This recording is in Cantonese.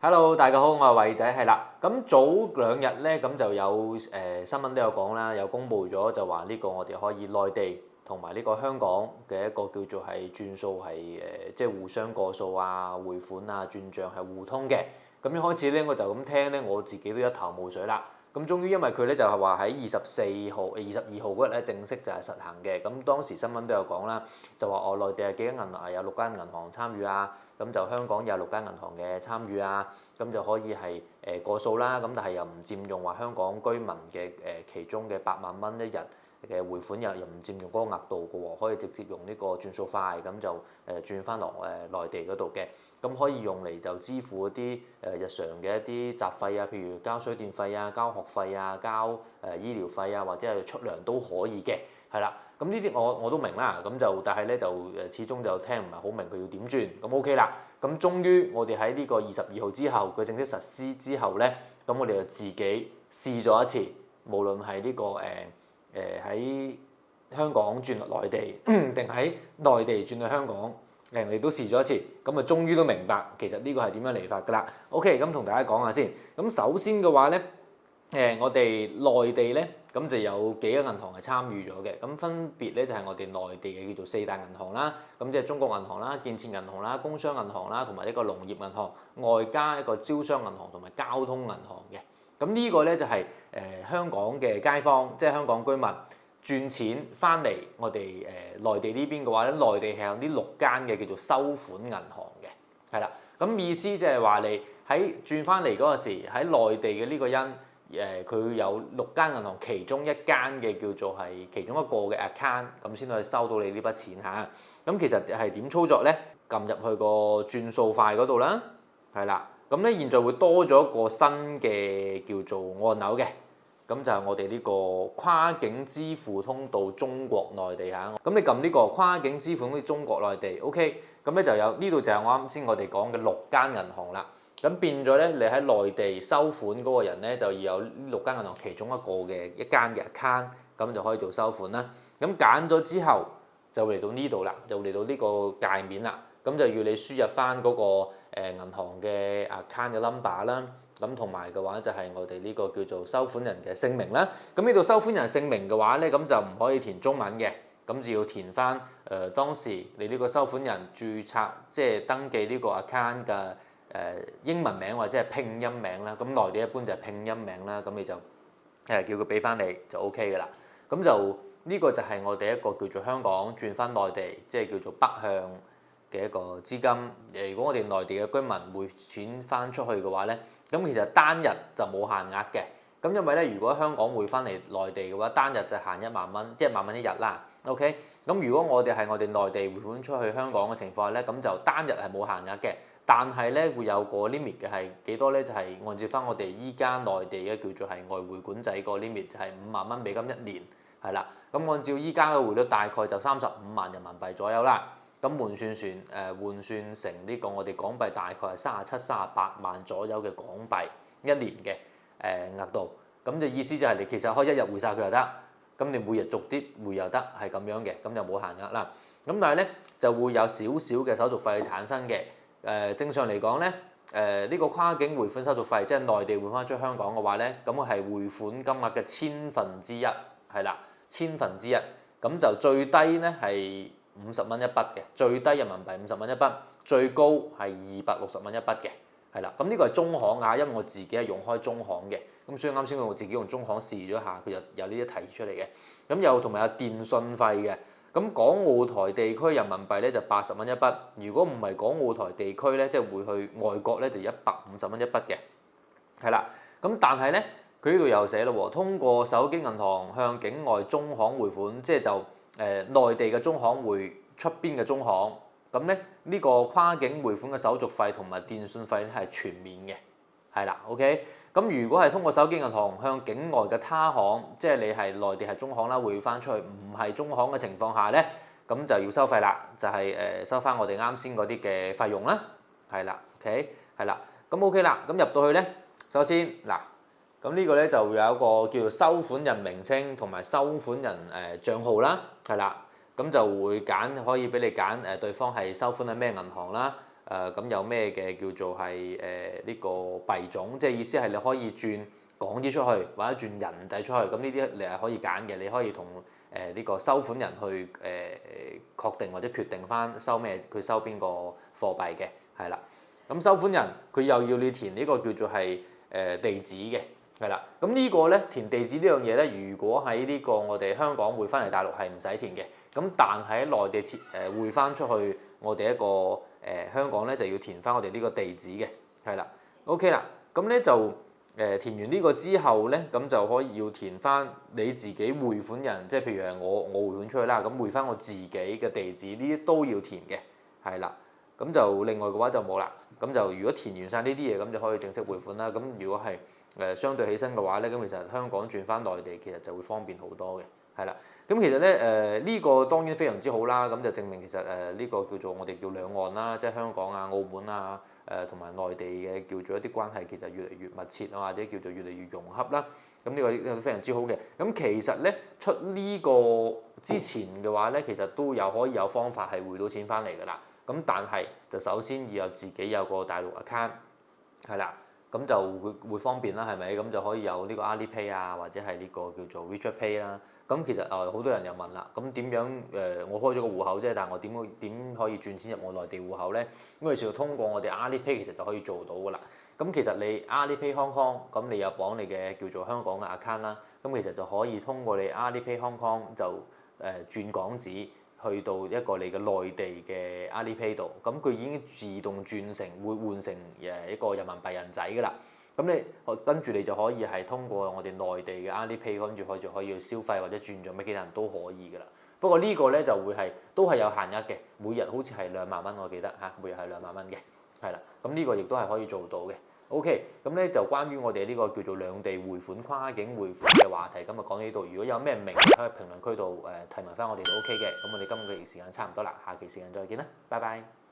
Hello，大家好，我係偉仔，係啦。咁早兩日咧，咁就有新聞都有講啦，有公布咗就話呢個我哋可以內地同埋呢個香港嘅一個叫做係轉數係即係互相過數啊、匯款啊、轉帳係互通嘅。咁一開始咧我就咁聽咧，我自己都一頭霧水啦。咁終於因為佢咧就係話喺22號嗰日咧正式就係實行嘅。咁當時新聞都有講啦，就話內地係幾間銀行有6間銀行參與啊，咁就香港有6間銀行嘅參與啊，咁就可以係過數啦。咁但係又唔佔用話香港居民嘅其中嘅8萬蚊一日嘅匯款又唔佔用嗰個額度嘅喎，可以直接用呢個轉數快咁就轉翻落內地嗰度嘅。咁可以用嚟就支付嗰啲日常嘅一啲雜費啊，譬如交水電費啊、交學費啊、交醫療費啊，或者係出糧都可以嘅，係啦。咁呢啲我都明啦，咁就但係咧就始終就聽唔係好明佢要點轉，咁 OK 啦。咁終於我哋喺呢個22號之後，佢正式實施之後咧，咁我哋就自己試咗一次，無論係呢個喺香港轉落內地，定喺內地轉去香港。我哋都試咗一次，咁啊終於都明白其實呢個係點樣嚟法㗎啦。OK，咁同大家講下先。咁首先嘅話咧，我哋內地咧，咁就有幾間銀行係參與咗嘅。咁分別咧就係我哋內地嘅叫做4大銀行啦，咁即係中國銀行啦、建設銀行啦、工商銀行啦，同埋一個農業銀行，外加一個招商銀行同埋交通銀行嘅。咁呢個咧就係香港嘅街坊，即係香港居民。轉錢翻嚟我哋內地呢邊嘅話咧，內地係有呢6間嘅叫做收款銀行嘅，係啦。咁意思即係話你喺轉翻嚟嗰個時喺內地嘅呢個人佢有6間銀行其中一間嘅叫做係其中一個嘅 account， 咁先可以收到你呢筆錢嚇。咁其實係點操作咧？撳入去個轉數快嗰度啦，係啦。咁咧現在會多咗一個新嘅叫做按鈕嘅。咁就係我哋呢個跨境支付通道中國內地嚇，咁你撳呢個跨境支付通道中國內地 ，OK， 咁咧就有呢度就係我啱先我哋講嘅6間銀行啦。咁變咗咧，你喺內地收款嗰個人咧，就要有呢6間銀行其中一個嘅一間嘅 account， 咁就可以做收款啦。咁揀咗之後，就嚟到呢度啦，就嚟到呢個界面啦。咁就要你輸入翻嗰個銀行嘅 account 嘅 number 啦。咁同埋嘅話就係我哋呢個叫做收款人嘅姓名啦。咁呢度收款人姓名嘅話咧，咁就唔可以填中文嘅，咁就要填翻當時你呢個收款人註冊即係登記呢個 account 嘅英文名或者係拼音名啦。咁內地一般就係拼音名啦，咁你就叫佢俾翻你就 OK 噶啦。咁就呢個就係我哋一個叫做香港轉翻內地，即係叫做北向嘅一個資金。如果我哋內地嘅居民匯錢翻出去嘅話咧，咁其實單日就冇限額嘅。咁因為咧，如果香港匯翻嚟內地嘅話，單日就限1萬蚊，即係1萬蚊一日啦。OK，咁如果我哋係我哋內地匯款出去香港嘅情況下咧，咁就單日係冇限額嘅，但係咧會有個 limit 嘅係幾多咧？就係按照翻我哋依家內地嘅叫做係外匯管制個 limit 就係5萬蚊美金一年，係啦。咁按照依家嘅匯率大概就35萬人民幣左右啦。咁換算成呢個我哋港幣大概係37-38萬左右嘅港幣一年嘅額度，咁就意思就係你其實可以一日匯晒佢又得，咁你每日逐啲匯又得，係咁樣嘅，咁就冇限額啦。咁但係咧就會有少少嘅手續費產生嘅。正常嚟講咧，呢個跨境匯款手續費，即係內地匯翻出香港嘅話咧，咁係匯款金額嘅1/1000，係啦，1/1000，咁就最低咧係50蚊一筆嘅，最低人民幣50蚊一筆，最高係260蚊一筆嘅，係啦。咁呢個係中行㗎，因為我自己係用開中行嘅，咁所以啱先我自己用中行試咗下，佢有呢啲提出嚟嘅。咁有同埋有電信費嘅，咁港澳台地區人民幣咧就80蚊一筆，如果唔係港澳台地區咧，即係會去外國咧就150蚊一筆嘅，係啦。咁但係咧佢呢度又寫咯喎，通過手機銀行向境外中行匯款，即係就內地嘅中行匯出邊嘅中行，咁咧呢個跨境匯款嘅手續費同埋電信費咧係全免嘅，係啦 ，OK。咁如果係通過手機銀行向境外嘅他行，即係你係內地係中行啦，匯翻出去唔係中行嘅情況下咧，咁就要收費啦，就係收翻我哋啱先嗰啲嘅費用啦，係啦 ，OK， 係啦，咁 OK 啦，咁入到去咧，首先嗱。咁呢個咧就有一個叫做收款人名稱同埋收款人帳號啦，係啦，咁就會可以俾你揀對方係收款喺咩銀行啦，咁有咩嘅叫做係呢個幣種，即係意思係你可以轉港紙出去或者轉人民幣出去，咁呢啲你係可以揀嘅，你可以同呢個收款人去確定或者決定翻收咩，佢收邊個貨幣嘅，係啦。咁收款人佢又要你填呢個叫做係地址嘅，係啦。咁呢個咧填地址呢樣嘢咧，如果喺呢個我哋香港匯翻嚟大陸係唔使填嘅，咁但係喺內地匯翻出去我哋一個香港咧就要填翻我哋呢個地址嘅，係啦。OK 啦，咁咧就填完呢個之後咧，咁就可以要填翻你自己匯款人，即係譬如係我匯款出去啦，咁匯翻我自己嘅地址，呢啲都要填嘅，係啦。咁就另外嘅話就冇啦。咁就如果填完晒呢啲嘢，咁就可以正式匯款啦。咁如果係相對起身嘅話咧，咁其實香港轉翻內地其實就會方便好多嘅，係啦。咁其實咧呢個當然非常之好啦。咁就證明其實呢個叫做我哋叫兩岸啦，即係香港啊、澳門啊同埋內地嘅叫做一啲關係其實越嚟越密切啊，或者叫做越嚟越融洽啦。咁呢個非常之好嘅。咁其實咧出呢個之前嘅話咧，其實都可以有方法係匯到錢翻嚟㗎啦。咁但係就首先要有自己有個大陸 account 係啦，咁就會方便啦，係咪？咁就可以有呢個 Alipay 啊，或者係呢個叫做 WeChat Pay 啦。咁其實好多人又問啦，咁點樣我開咗個戶口啫，但係我點可以轉錢入我內地戶口咧？咁其實通過我哋 Alipay 其實就可以做到㗎啦。咁其實你 Alipay Hong Kong，咁你有綁你嘅叫做香港嘅 account 啦，咁其實就可以通過你 Alipay Hong Kong 就轉港紙。去到一個你嘅內地嘅 Alipay 度，咁佢已經自動轉成會換成一個人民幣人仔㗎啦。咁你跟住你就可以係通過我哋內地嘅 Alipay，跟住可以去消費或者轉賬俾其他人都可以㗎啦。不過呢個咧就會係都係有限額嘅，每日好似係2萬蚊，我記得嚇，每日係2萬蚊嘅，係啦。咁呢個亦都係可以做到嘅。OK，咁咧就關於我哋呢個叫做兩地匯款、跨境匯款嘅話題，咁就講到呢度。如果有咩唔明，可以喺評論區度提問翻我哋都 OK 嘅。咁我哋今個月時間差唔多啦，下期時間再見啦，拜拜。